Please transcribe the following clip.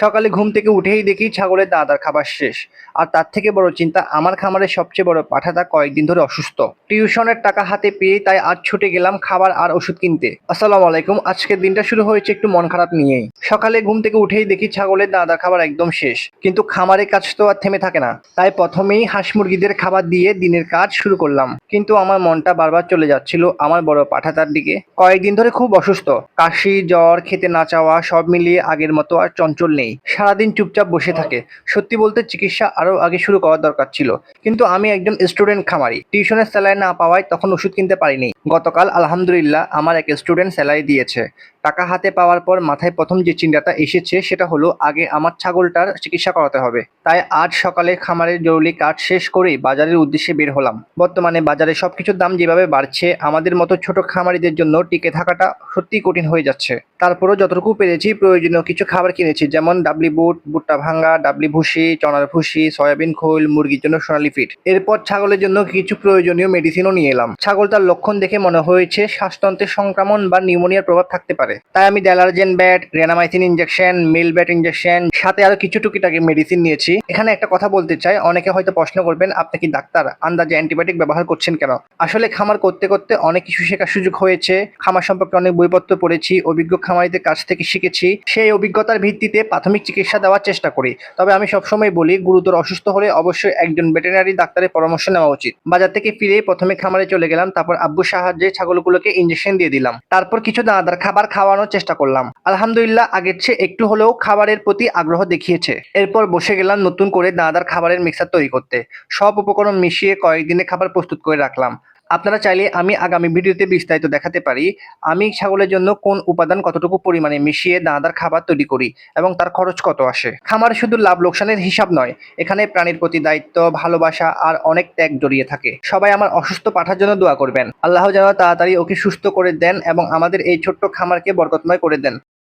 সকালে ঘুম থেকে উঠেই দেখি ছাগলের দানাদার খাবার শেষ। আর তার থেকে বড় চিন্তা, আমার খামারের সবচেয়ে বড় পাঠাটা কয়েকদিন ধরে অসুস্থ। টিউশনের টাকা হাতে পেয়ে তাই আজ ছুটে গেলাম খাবার আর ওষুধ কিনতে। আসসালামু আলাইকুম। আজকের দিনটা শুরু হয়েছে একটু মন খারাপ নিয়েই। সকালে ঘুম থেকে উঠেই দেখি ছাগলের দানাদার খাবার একদম শেষ, কিন্তু খামারের কাজ তো আর থেমে থাকে না। তাই প্রথমেই হাঁস মুরগিদের খাবার দিয়ে দিনের কাজ শুরু করলাম, কিন্তু আমার মনটা বারবার চলে যাচ্ছিল আমার বড় পাঠাটার দিকে। কয়েকদিন ধরে খুব অসুস্থ, কাশি, জ্বর, খেতে না চাওয়া, সব মিলিয়ে আগের মতো আর চঞ্চল নেই। সারাদিন চুপচাপ বসে থাকে। সত্যি বলতে চিকিৎসা আরো আগে শুরু করার দরকার ছিল, কিন্তু আমি একজন স্টুডেন্ট খামারি, টিউশনের স্যালারি না পাওয়ায় তখন ওষুধ কিনতে পারিনি। গতকাল আলহামদুলিল্লাহ আমার এক স্টুডেন্ট স্যালারি দিয়েছে। টাকা হাতে পাওয়ার পর মাথায় প্রথম যে চিন্তাটা এসেছে সেটা হলো আগে আমার ছাগলটার চিকিৎসা করাতে হবে। তাই আজ সকালে খামারের জরুরি কাজ শেষ করেই বাজারের উদ্দেশ্যে বের হলাম। বর্তমানে বাজারে সবকিছুর দাম যেভাবে বাড়ছে, আমাদের মতো ছোট খামারিদের জন্য টিকে থাকাটা সত্যিই কঠিন হয়ে যাচ্ছে। তারপরও যতটুকু পেরেছি প্রয়োজনীয় কিছু খাবার কিনেছি, যেমন ডাবলি বুট, ভুট্টা ভাঙ্গা, ডাবলি ভুসি, চনার ভুসি, সয়াবিন খোল, মুরগির জন্য সোনালী ফিড। এরপর ছাগলের জন্য কিছু প্রয়োজনীয় মেডিসিনও নিয়ে এলাম। ছাগলটার লক্ষণ দেখে মনে হয়েছে শ্বাসতন্ত্রের সংক্রমণ বা নিউমোনিয়ার প্রভাব থাকতে পারে। তাই আমি ড্যালার্জেন ব্যাট, রেনামাইসিন ইনজেকশন, মিল ব্যাট ইনজেকশন, সাথে আরো কিছু টুকিটাকি মেডিসিন নিয়েছি। এখানে একটা কথা বলতে চাই, অনেকে হয়তো প্রশ্ন করবেন আপনি কি ডাক্তার, আন্দাজে অ্যান্টিবায়োটিক ব্যবহার করছেন কেন? আসলে খামার করতে করতে অনেক কিছু শেখার সুযোগ হয়েছে। খামার সম্পর্কে অনেক বইপত্র পড়েছি, অভিজ্ঞ খামারিদের কাছ থেকে শিখেছি। সেই অভিজ্ঞতার ভিত্তিতে প্রাথমিক চিকিৎসা দেওয়ার চেষ্টা করি। তবে আমি সবসময় বলি, গুরুতর অসুস্থ হলে অবশ্যই একজন ভেটেরিনারি ডাক্তারের পরামর্শ নেওয়া উচিত। বাজার থেকে ফিরেই প্রথমে খামারে চলে গেলাম, তারপর আব্বুর সাহায্যে ছাগলগুলোকে ইনজেকশন দিয়ে দিলাম। তারপর কিছু দানাদার খাবার খাওয়ানোর চেষ্টা করলাম। আলহামদুলিল্লাহ আগের চেয়ে একটু হলেও খাবারের প্রতি আগ্রহ দেখিয়েছে। এরপর বসে গেলাম নতুন করে দানাদার খাবারের মিক্সার তৈরি করতে। সব উপকরণ মিশিয়ে কয়েকদিনে খাবার প্রস্তুত করে রাখলাম। আপনারা চাইলে আমি আগামী ভিডিওতে বিস্তারিত দেখাতে পারি আমি ছাগলের জন্য কোন উপাদান কতটুকু পরিমাণে মিশিয়ে দানাদার খাবার তৈরি করি এবং তার খরচ কত আসে। খামার শুধু লাভ লোকসানের হিসাব নয়, এখানে প্রাণীর প্রতি দায়িত্ব, ভালোবাসা আর অনেক ত্যাগ জড়িয়ে থাকে। সবাই আমার অসুস্থ পাঠার জন্য দোয়া করবেন। আল্লাহ যেন তাড়াতাড়ি ওকে সুস্থ করে দেন এবং আমাদের এই ছোট্ট খামারকে বরকতময় করে দেন।